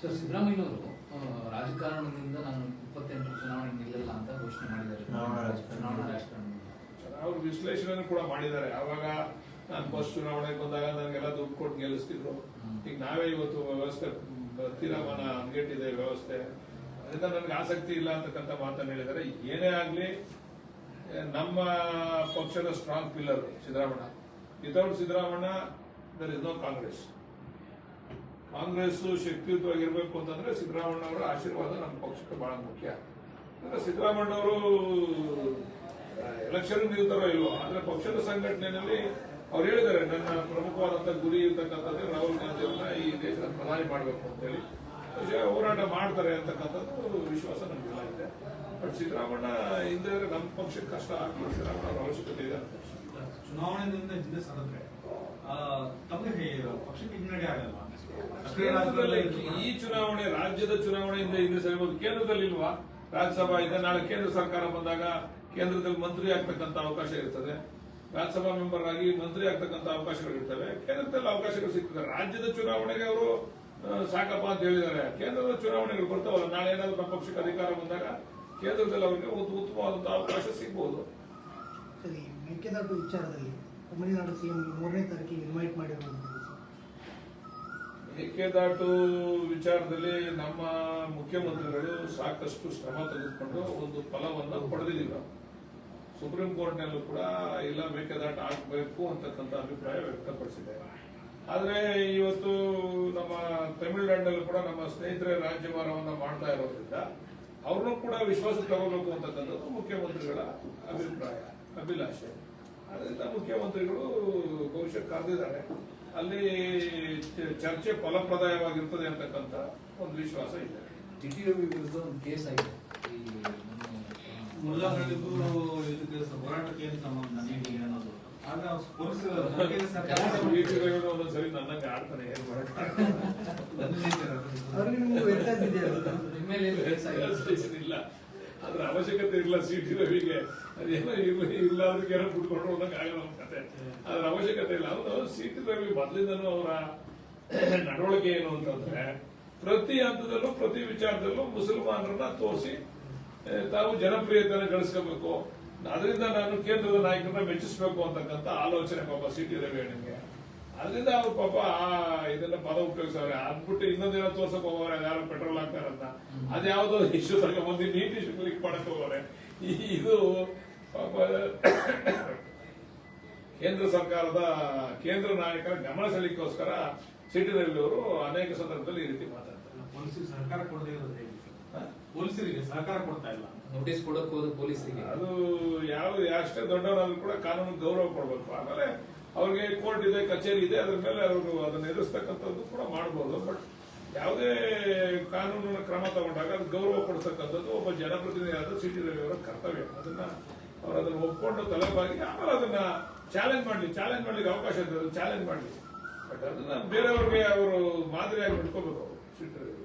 Sir, ಸಿದ್ದರಾಮಯ್ಯನವರು ರಾಜಕಾರಣದಿಂದ ನಾನು 28 ಚುನಾವಣೆ ನಿಲ್ಲಲ್ಲ ಅಂತ ಘೋಷಣೆ ಮಾಡಿದ್ದಾರೆ. ಚುನಾವಣಾ ರಾಜಕಾರಣ ಅವ್ರು ವಿಶ್ಲೇಷಣೆ ಕೂಡ ಮಾಡಿದ್ದಾರೆ. ಆವಾಗ ನಾನು ಫಸ್ಟ್ ಚುನಾವಣೆಗೆ ಬಂದಾಗ ನನಗೆಲ್ಲ ದುಡ್ಡು ಕೊಟ್ಟು ಗೆಲ್ಲಿಸ್ತಿದ್ರು. ಈಗ ನಾವೇ ಇವತ್ತು ವ್ಯವಸ್ಥೆ ತೀರ್ಮಾನ ಹಂಗೆಟ್ಟಿದೆ ವ್ಯವಸ್ಥೆ, ಅದರಿಂದ ನನಗೆ ಆಸಕ್ತಿ ಇಲ್ಲ ಅಂತಕ್ಕಂಥ ಮಾತನ್ನು ಹೇಳಿದ್ದಾರೆ. ಏನೇ ಆಗ್ಲಿ ನಮ್ಮ ಪಕ್ಷದ strong pillar Siddaramanna. Without Siddaramanna there is no Congress. Congress ಶಕ್ತಿಯುತವಾಗಿರ್ಬೇಕು ಅಂತಂದ್ರೆ ಸಿದ್ದರಾಮಣ್ಣ ಅವರ ಆಶೀರ್ವಾದ ನಮ್ಮ ಪಕ್ಷಕ್ಕೆ ಬಹಳ ಮುಖ್ಯ. ಅಂದ್ರೆ ಸಿದ್ದರಾಮಣ್ಣ ಅವರು ಎಲೆಕ್ಷನ್ ನಿಲ್ತಾರೋ ಇಲ್ವೋ, ಆದ್ರೆ ಪಕ್ಷದ ಸಂಘಟನೆಯಲ್ಲಿ ಅವ್ರು ಹೇಳಿದ್ದಾರೆ, ನನ್ನ ಪ್ರಮುಖವಾದಂತಹ ಗುರಿ ಇರ್ತಕ್ಕಂಥದ್ದು ರಾಹುಲ್ ಗಾಂಧಿ ಅವರನ್ನ ಈ ದೇಶದ ಪ್ರಧಾನಿ ಮಾಡಬೇಕು ಅಂತ ಹೇಳಿ ಹೋರಾಟ ಮಾಡ್ತಾರೆ ಅಂತಕ್ಕಂಥದ್ದು ವಿಶ್ವಾಸ ನಮ್ಗೆಲ್ಲ ಇದೆ. ಬಟ್ ಸಿದ್ದರಾಮಣ್ಣ ಹಿಂದೆ ನಮ್ಮ ಪಕ್ಷಕ್ಕೆ ಕಷ್ಟ ಆಗ್ಬೋದು. ಸಿದ್ದರಾಮಣ್ಣ ಅವರ ಅವಶ್ಯಕತೆ ಇದೆ ಅಂತ. ಚುನಾವಣೆಯಿಂದ ಹಿಂದೆ ಸರಿದ್ರೆ ತಮಗೆ ಪಕ್ಷಕ್ಕೆ ಹಿನ್ನಡೆ ಆಗಲ್ಲ. ಈ ಚುನಾವಣೆ ರಾಜ್ಯದ ಚುನಾವಣೆಯಿಂದ ಹಿಂದೆ ಸರಿಬಹುದು. ಕೇಂದ್ರದಲ್ಲಿ ಇಲ್ವಾ? ರಾಜ್ಯಸಭಾ ಇದೆ. ನಾಳೆ ಕೇಂದ್ರ ಸರ್ಕಾರ ಬಂದಾಗ ಕೇಂದ್ರದಲ್ಲಿ ಮಂತ್ರಿ ಆಗ್ತಕ್ಕಂಥ ಅವಕಾಶ ಇರ್ತದೆ. ರಾಜ್ಯಸಭಾ ಮೆಂಬರ್ ಆಗಿ ಮಂತ್ರಿ ಆಗ್ತಕ್ಕಂಥ ಅವಕಾಶಗಳಿರ್ತವೆ. ಕೇಂದ್ರದಲ್ಲಿ ಅವಕಾಶಗಳು ಸಿಗ್ತದೆ. ರಾಜ್ಯದ ಚುನಾವಣೆಗೆ ಅವರು ಸಾಕಪ್ಪ ಅಂತ ಹೇಳಿದ್ದಾರೆ. ಕೇಂದ್ರದ ಚುನಾವಣೆಗಳು ಬರ್ತಾವಲ್ಲ, ನಾಳೆ ಏನಾದ್ರು ನಮ್ಮ ಪಕ್ಷಕ್ಕೆ ಅಧಿಕಾರ ಬಂದಾಗ ಕೇಂದ್ರದಲ್ಲಿ ಅವರಿಗೆ ಒಂದು ಉತ್ತಮವಾದಂತಹ ಅವಕಾಶ ಸಿಗಬಹುದು. ಸರಿ, ಮೇಕೆದಾಟು ವಿಚಾರದಲ್ಲಿ ತಮಿಳುನಾಡು ಸಿಎಂ 3ನೇ ತಾರೀಕಿಗೆ ಇನ್ವೈಟ್ ಮಾಡಿರುವುದು. ಮೇಕೆದಾಟು ವಿಚಾರದಲ್ಲಿ ನಮ್ಮ ಮುಖ್ಯಮಂತ್ರಿಗಳು ಸಾಕಷ್ಟು ಶ್ರಮ ತೆಗೆದುಕೊಂಡು ಒಂದು ಫಲವನ್ನು ಪಡೆದಿದ್ದೀವಿ ನಾವು. ಸುಪ್ರೀಂ ಕೋರ್ಟ್ನಲ್ಲೂ ಕೂಡ ಇಲ್ಲ ಮೇಕೆದಾಟು ಆಗಬೇಕು ಅಂತಕ್ಕಂಥ ಅಭಿಪ್ರಾಯ ವ್ಯಕ್ತಪಡಿಸಿದೆ. ಆದ್ರೆ ಇವತ್ತು ನಮ್ಮ ತಮಿಳುನಾಡಿನಲ್ಲೂ ಕೂಡ ನಮ್ಮ ಸ್ನೇಹಿತರೆ ರಾಜ್ಯಭಾರವನ್ನ ಮಾಡ್ತಾ ಇರೋದ್ರಿಂದ ಅವ್ರನ್ನೂ ಕೂಡ ವಿಶ್ವಾಸಕ್ಕೆ ತಗೋಬೇಕು ಅಂತಕ್ಕಂಥದ್ದು ಮುಖ್ಯಮಂತ್ರಿಗಳ ಅಭಿಪ್ರಾಯ, ಅಭಿಲಾಷೆ. ಅದರಿಂದ ಮುಖ್ಯಮಂತ್ರಿಗಳು ಬಹುಶಃ ಕರೆದಿದ್ದಾರೆ. ಅಲ್ಲಿ ಚರ್ಚೆ ಫಲಪ್ರದಾಯವಾಗಿರ್ತದೆ ಅಂತಕ್ಕಂಥ ಒಂದು ವಿಶ್ವಾಸ ಇದೆ. ಟಿ.ಟಿ. ರವಿ ವಿರುದ್ಧ ಒಂದು ಕೇಸ್ ಆಗಿದೆ. ಮುಲ್ಲಗಳಿಗೂ ಇದಕ್ಕೆ ಹೋರಾಟಕ್ಕೆ ಏನು ಸಂಬಂಧ ನೀಡಿ ಅನ್ನೋದು. ಆಗ ಪೊಲೀಸರು ಒಂದೊಂದ್ಸರಿ ನನ್ನಂಗೆ ಆಡ್ತಾನೆ. ಏನ್ ಇಲ್ಲ, ಅದ್ರ ಅವಶ್ಯಕತೆ ಇಲ್ಲ. ಟಿ.ಟಿ. ರವಿಗೆ ಅದೇನೋ ಇಲ್ಲ ಅದಕ್ಕೆ ಏನೋ ಬಿಟ್ಕೊಂಡು ಹೋಗಕ್ ಆಗಲ್ಲ ನಮ್ಮ ಕತೆ. ಅದ್ರ ಅವಶ್ಯಕತೆ ಇಲ್ಲ. ಅವನು ಟಿ.ಟಿ. ರವಿ ಮೊದಲಿಂದನೂ ಅವರ ನಡವಳಿಕೆ ಏನು ಅಂತಂದ್ರೆ ಪ್ರತಿ ಹಂತದಲ್ಲೂ ಪ್ರತಿ ವಿಚಾರದಲ್ಲೂ ಮುಸಲ್ಮಾನರನ್ನ ತೋರಿಸಿ ತಾವು ಜನಪ್ರಿಯತೆಯನ್ನು ಗಳಿಸ್ಕೋಬೇಕು, ಅದರಿಂದ ನಾನು ಕೇಂದ್ರದ ನಾಯಕರನ್ನ ಮೆಚ್ಚಿಸಬೇಕು ಅಂತಕ್ಕಂಥ ಆಲೋಚನೆ ಪಾಪ ಟಿ.ಟಿ. ರವಿ ಅಣ್ಣನಿಗೆ. ಅದರಿಂದ ಅವ್ರು ಪಾಪ ಇದನ್ನ ಪದ ಉಪಯೋಗಿಸವ್ರೆ. ಅದ್ಬಿಟ್ಟು ಇನ್ನೊಂದೇನೋ ತೋರ್ಸಕ್ ಹೋಗೋರೆ, ಯಾರು ಪೆಟ್ರೋಲ್ ಹಾಕ್ತಾರಂತ, ಅದ್ಯಾವುದೋ ಇಶ್ಯೂ ತಗೊಂಡ್ಬಂದು ನೀಟ್ ಇಶ್ಯೂ ಕ್ಲಿಕ್ ಮಾಡಕ್ ಹೋಗೋರೆ. ಇದು ಪಾಪ ಕೇಂದ್ರ ಸರ್ಕಾರದ ಕೇಂದ್ರ ನಾಯಕರ ಗಮನ ಸೆಳೆಯಕ್ಕೋಸ್ಕರ ಟಿ.ಟಿ. ರವಿ ಅವರು ಅನೇಕ ಸಂದರ್ಭದಲ್ಲಿ ಈ ರೀತಿ ಮಾತಾಡ್ತಾರೆ. ಪೊಲೀಸರಿಗೆ ಸರ್ಕಾರ ಕೊಡದೇ ಇರೋದು ಹೇಗೆ? ಪೊಲೀಸರಿಗೆ ಸಹಕಾರ ಕೊಡ್ತಾ ಇಲ್ಲ. ನೋಟಿಸ್ ಕೊಡಕ್ ಹೋದ ಪೊಲೀಸರಿಗೆ ಅದು ಯಾವ ಅಷ್ಟೇ ದೊಡ್ಡವರಾದ್ರೂ ಕೂಡ ಕಾನೂನು ಗೌರವ ಕೊಡಬೇಕು. ಆಮೇಲೆ ಅವ್ರಿಗೆ ಕೋರ್ಟ್ ಇದೆ, ಕಚೇರಿ ಇದೆ, ಅದ್ರ ಮೇಲೆ ಅವರು ಅದನ್ನ ಎದುರಿಸ್ತಕ್ಕಂಥದ್ದು ಕೂಡ ಮಾಡಬಹುದು. ಬಟ್ ಯಾವುದೇ ಕಾನೂನಿನ ಕ್ರಮ ತಗೊಂಡಾಗ ಅದು ಗೌರವ ಕೊಡ್ತಕ್ಕಂಥದ್ದು ಒಬ್ಬ ಜನಪ್ರತಿನಿಧಿಯಾದ ಟಿ.ಟಿ. ರವಿ ಅವರ ಕರ್ತವ್ಯ. ಅದನ್ನ ಒಪ್ಕೊಂಡು ತಲೆಬಾಗಿ ಆಮೇಲೆ ಅದನ್ನ ಚಾಲೆಂಜ್ ಮಾಡ್ಲಿಕ್ಕೆ ಅವಕಾಶ ಇರ್ತದೆ, ಚಾಲೆಂಜ್ ಮಾಡ್ಲಿ. ಬಟ್ ಅದನ್ನ ಬೇರೆಯವ್ರಿಗೆ ಅವರು ಮಾದರಿಯಾಗಿ ಬಿಟ್ಕೋಬೇಕು ಟಿ.ಟಿ. ರವಿ.